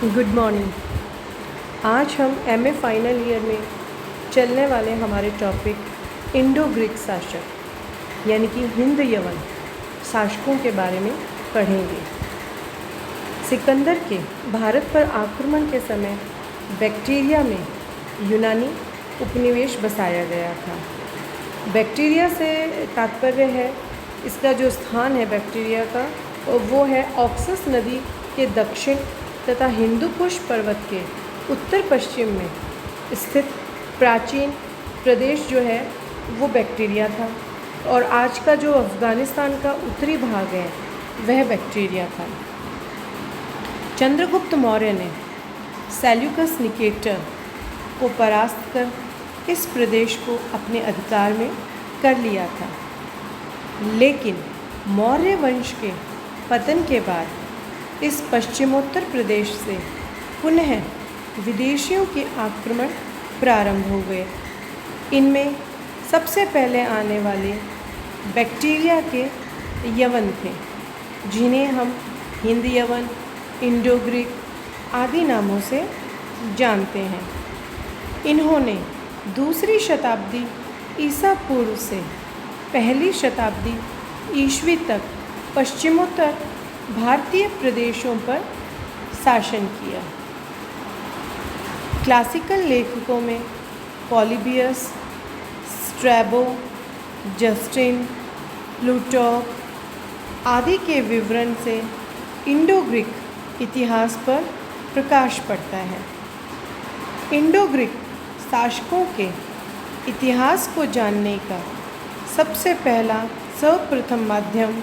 Good morning. आज हम MA final year में चलने वाले हमारे टॉपिक इंडो ग्रीक शासक यानी कि हिंद यवन शासकों के बारे में पढ़ेंगे। सिकंदर के भारत पर आक्रमण के समय बैक्ट्रिया में यूनानी उपनिवेश बसाया गया था। बैक्ट्रिया से तात्पर्य है, इसका जो स्थान है बैक्ट्रिया का वो है ऑक्सस नदी के दक्षिण तथा हिंदुकुश पर्वत के उत्तर पश्चिम में स्थित प्राचीन प्रदेश जो है वो बैक्ट्रिया था, और आज का जो अफ़गानिस्तान का उत्तरी भाग है वह बैक्ट्रिया था। चंद्रगुप्त मौर्य ने सेल्यूकस निकेटर को परास्त कर इस प्रदेश को अपने अधिकार में कर लिया था, लेकिन मौर्य वंश के पतन के बाद इस पश्चिमोत्तर प्रदेश से पुनः विदेशियों के आक्रमण प्रारंभ हो गए। इनमें सबसे पहले आने वाले बैक्ट्रिया के यवन थे, जिन्हें हम हिंद यवन, इंडो ग्रीक आदि नामों से जानते हैं। इन्होंने दूसरी शताब्दी ईसा पूर्व से पहली शताब्दी ईस्वी तक पश्चिमोत्तर भारतीय प्रदेशों पर शासन किया। क्लासिकल लेखकों में पॉलीबियस, स्ट्रैबो, जस्टिन, प्लूटार्क आदि के विवरण से इंडो ग्रीक इतिहास पर प्रकाश पड़ता है। इंडो ग्रीक शासकों के इतिहास को जानने का सबसे पहला सर्वप्रथम माध्यम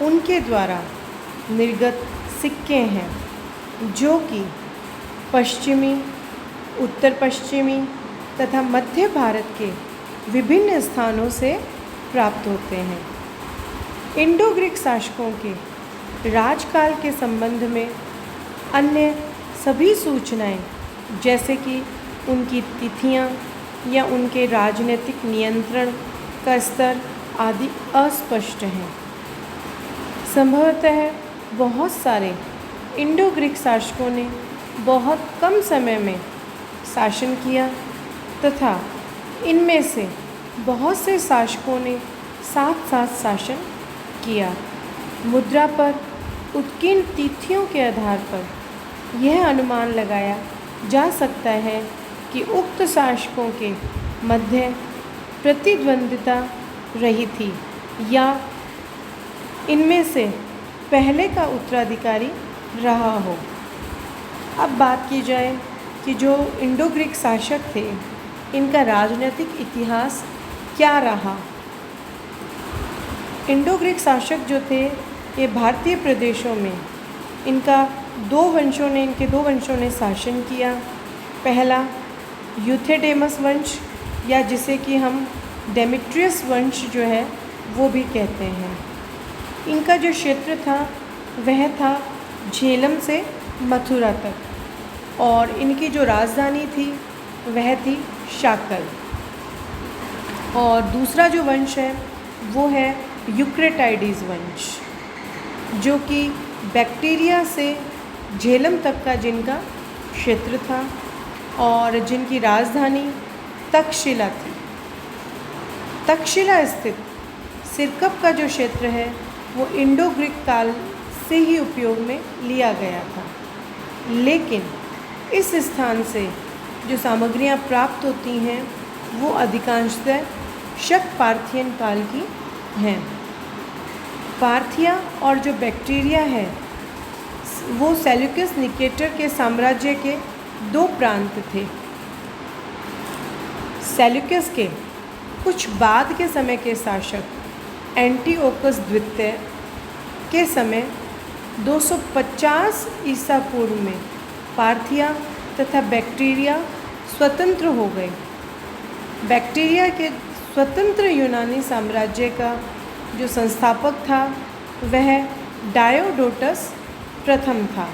उनके द्वारा निर्गत सिक्के हैं, जो कि पश्चिमी, उत्तर पश्चिमी तथा मध्य भारत के विभिन्न स्थानों से प्राप्त होते हैं। इंडो ग्रीक शासकों के राजकाल के संबंध में अन्य सभी सूचनाएं, जैसे कि उनकी तिथियां या उनके राजनीतिक नियंत्रण का स्तर आदि अस्पष्ट हैं। संभवतः बहुत सारे इंडो ग्रीक शासकों ने बहुत कम समय में शासन किया तथा इनमें से बहुत से शासकों ने साथ साथ शासन किया। मुद्रा पर उत्कीर्ण तिथियों के आधार पर यह अनुमान लगाया जा सकता है कि उक्त शासकों के मध्य प्रतिद्वंदिता रही थी या इनमें से पहले का उत्तराधिकारी रहा हो। अब बात की जाए कि जो इंडो ग्रीक शासक थे, इनका राजनीतिक इतिहास क्या रहा। इंडो ग्रीक शासक जो थे ये भारतीय प्रदेशों में इनके दो वंशों ने शासन किया। पहला यूथेडेमस वंश, या जिसे कि हम डेमेट्रियस वंश जो है वो भी कहते हैं। इनका जो क्षेत्र था वह था झेलम से मथुरा तक, और इनकी जो राजधानी थी वह थी शाकल। और दूसरा जो वंश है वो है यूक्रेटाइडीज़ वंश, जो कि बैक्ट्रिया से झेलम तक का जिनका क्षेत्र था और जिनकी राजधानी तक्षशिला थी। तक्षशिला स्थित सिरकप का जो क्षेत्र है वो इंडो ग्रीक काल से ही उपयोग में लिया गया था, लेकिन इस स्थान से जो सामग्रियां प्राप्त होती हैं वो अधिकांशतः शक पार्थियन काल की हैं। पार्थिया और जो बैक्ट्रिया है वो सेल्यूकस निकेटर के साम्राज्य के दो प्रांत थे। सेल्यूकस के कुछ बाद के समय के शासक एंटीओकस द्वितीय के समय 250 ईसा पूर्व में पार्थिया तथा बैक्ट्रिया स्वतंत्र हो गए। बैक्ट्रिया के स्वतंत्र यूनानी साम्राज्य का जो संस्थापक था वह डायोडोटस प्रथम था।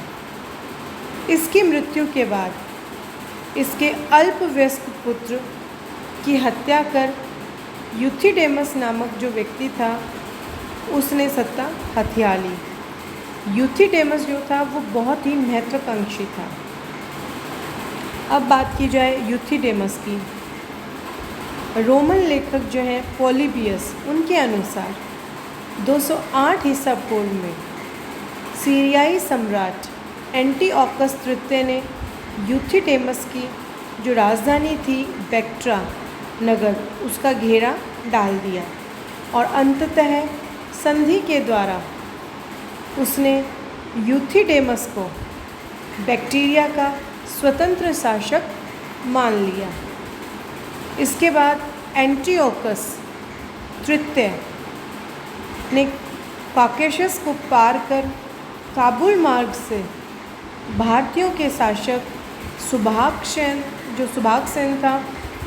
इसकी मृत्यु के बाद इसके अल्पवयस्क पुत्र की हत्या कर यूथिडेमस नामक जो व्यक्ति था उसने सत्ता हथिया ली। यूथिडेमस जो था वो बहुत ही महत्वाकांक्षी था। अब बात की जाए यूथिडेमस की। रोमन लेखक जो है पॉलीबियस, उनके अनुसार 208 ईसा पूर्व में सीरियाई सम्राट एंटीओकस तृतीय ने यूथिडेमस की जो राजधानी थी बेक्ट्रा नगर, उसका घेरा डाल दिया और अंततः संधि के द्वारा उसने यूथिडेमस को बैक्टीरिया का स्वतंत्र शासक मान लिया। इसके बाद एंटीओकस तृतीय ने कॉकेशस को पार कर काबुल मार्ग से भारतीयों के शासक सुभागसेन था,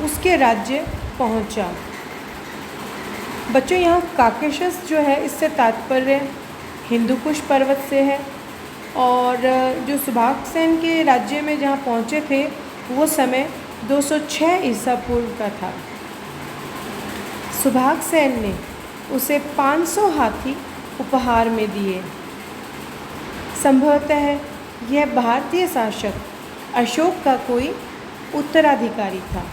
उसके राज्य पहुंचा। बच्चों, यहाँ कॉकेशस जो है इससे तात्पर्य हिंदुकुश पर्वत से है और जो सुभागसेन के राज्य में जहाँ पहुँचे थे वो समय 206 ईसा पूर्व का था। सुभागसेन ने उसे 500 हाथी उपहार में दिए। संभवतः यह भारतीय शासक अशोक का कोई उत्तराधिकारी था।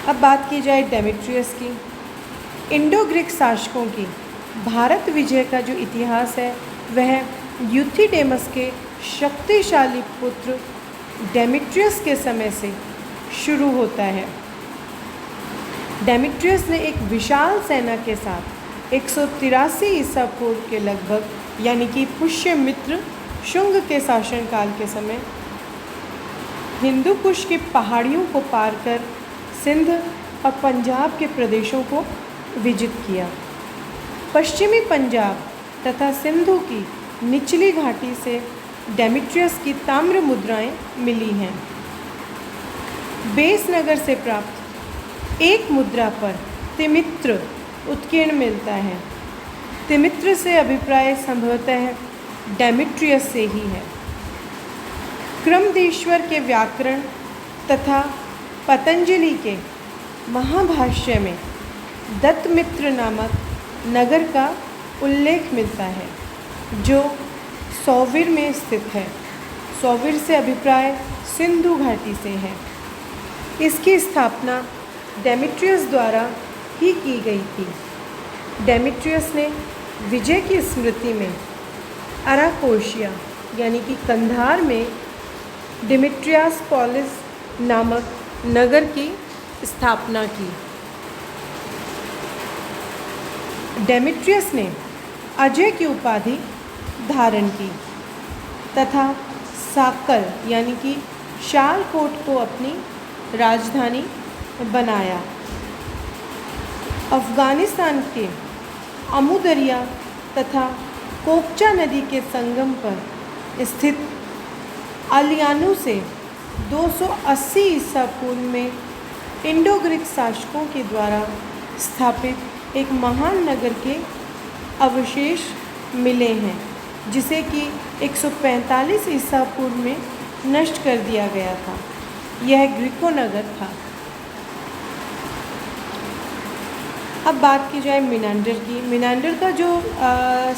अब बात की जाए डेमेट्रियस की। इंडो ग्रीक शासकों की भारत विजय का जो इतिहास है वह यूथिडेमस के शक्तिशाली पुत्र डेमेट्रियस के समय से शुरू होता है। डेमेट्रियस ने एक विशाल सेना के साथ 183 ईसा पूर्व के लगभग, यानी कि पुष्यमित्र शुंग के शासनकाल के समय, हिंदू कुश की पहाड़ियों को पार कर सिंध और पंजाब के प्रदेशों को विजित किया। पश्चिमी पंजाब तथा सिंधु की निचली घाटी से डेमेट्रियस की ताम्र मुद्राएं मिली हैं। बेस नगर से प्राप्त एक मुद्रा पर तिमित्र उत्कीर्ण मिलता है। तिमित्र से अभिप्राय संभवतः डेमेट्रियस से ही है। क्रमदेश्वर के व्याकरण तथा पतंजलि के महाभाष्य में दत्तमित्र नामक नगर का उल्लेख मिलता है जो सौवीर में स्थित है। सौवीर से अभिप्राय सिंधु घाटी से है। इसकी स्थापना डेमेट्रियस द्वारा ही की गई थी। डेमेट्रियस ने विजय की स्मृति में अराकोशिया यानी कि कंधार में डिमिट्रियास पॉलिस नामक नगर की स्थापना की। डेमेट्रियस ने अजय की उपाधि धारण की तथा साकल यानी कि शालकोट को अपनी राजधानी बनाया। अफ़गानिस्तान के अमू दरिया तथा कोकचा नदी के संगम पर स्थित अलियानू से 280 ईसा पूर्व में इंडो ग्रीक शासकों के द्वारा स्थापित एक महान नगर के अवशेष मिले हैं, जिसे कि 145 ईसा पूर्व में नष्ट कर दिया गया था। यह ग्रीको नगर था। अब बात की जाए मिनांडर की। मिनांडर का जो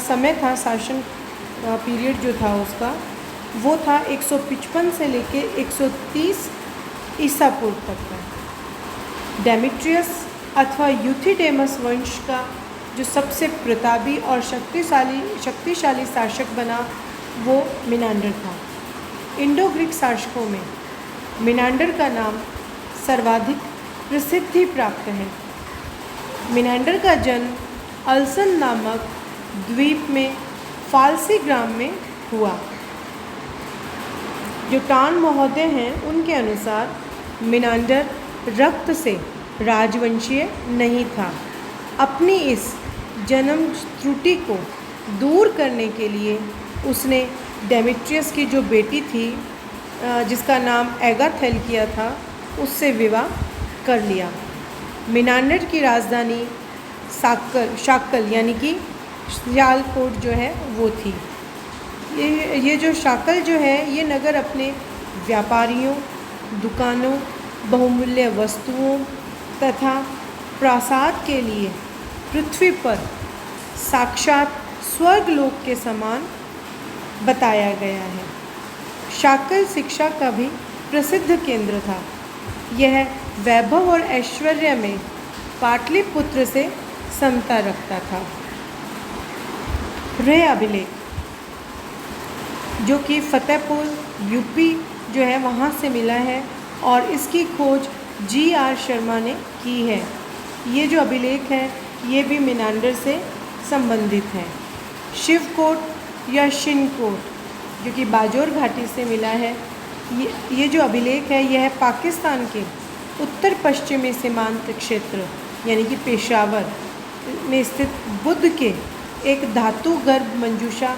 समय था, शासन पीरियड जो था उसका, वो था 155 से लेके 130 ईसा पूर्व तक का। डेमेट्रियस अथवा यूथिडेमस वंश का जो सबसे प्रतापी और शक्तिशाली शासक बना वो मिनांडर था। इंडो ग्रीक शासकों में मिनांडर का नाम सर्वाधिक प्रसिद्धि प्राप्त है। मिनांडर का जन्म अल्सन नामक द्वीप में फालसी ग्राम में हुआ। जो टान महोदय हैं उनके अनुसार मिनांडर रक्त से राजवंशीय नहीं था। अपनी इस जन्म त्रुटि को दूर करने के लिए उसने डेमेट्रियस की जो बेटी थी जिसका नाम एगाथेल्किया था, उससे विवाह कर लिया। मिनांडर की राजधानी शाकल यानी कि सियालकोट जो है वो थी। ये जो शाकल जो है ये नगर अपने व्यापारियों, दुकानों, बहुमूल्य वस्तुओं तथा प्रासाद के लिए पृथ्वी पर साक्षात स्वर्गलोक के समान बताया गया है। शाकल शिक्षा का भी प्रसिद्ध केंद्र था। यह वैभव और ऐश्वर्य में पाटलिपुत्र से समता रखता था। रे अभिलेख जो कि फतेहपुर यूपी जो है वहाँ से मिला है और इसकी खोज जी.आर. शर्मा ने की है। ये जो अभिलेख है ये भी मिनांडर से संबंधित है। शिवकोट या शिनकोट जो कि बाजौर घाटी से मिला है, ये जो अभिलेख है यह पाकिस्तान के उत्तर पश्चिमी सीमांत क्षेत्र यानी कि पेशावर में स्थित बुद्ध के एक धातु गर्भ मंजूषा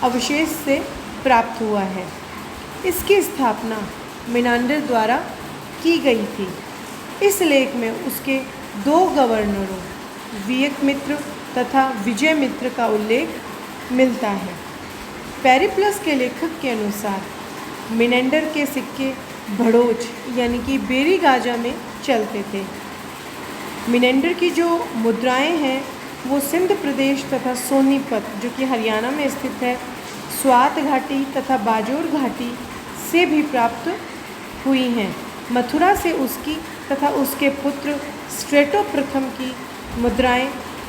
अवशेष से प्राप्त हुआ है। इसकी स्थापना मिनांडर द्वारा की गई थी। इस लेख में उसके 2 गवर्नरों विवेकमित्र तथा विजयमित्र का उल्लेख मिलता है। पेरिप्लस के लेखक के अनुसार मिनांडर के सिक्के भड़ोच यानी कि बेरी गाजा में चलते थे। मिनांडर की जो मुद्राएं हैं वो सिंध प्रदेश तथा सोनीपत जो कि हरियाणा में स्थित है, स्वात घाटी तथा बाजौर घाटी से भी प्राप्त हुई हैं। मथुरा से उसकी तथा उसके पुत्र स्ट्रेटो प्रथम की मुद्राएं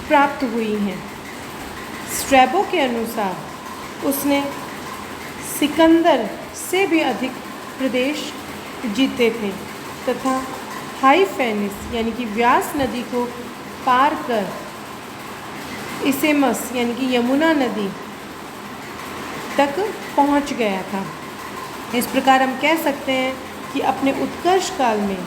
प्राप्त हुई हैं। स्ट्रैबो के अनुसार उसने सिकंदर से भी अधिक प्रदेश जीते थे तथा हाईफेनिस यानी कि व्यास नदी को पार कर इसेमस यानी कि यमुना नदी तक पहुंच गया था। इस प्रकार हम कह सकते हैं कि अपने उत्कर्ष काल में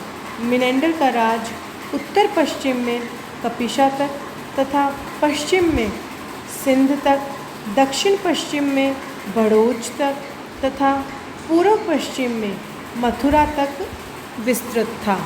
मिनांडर का राज उत्तर पश्चिम में कपिशा तक तथा पश्चिम में सिंध तक, दक्षिण पश्चिम में भड़ोच तक तथा पूर्व पश्चिम में मथुरा तक विस्तृत था।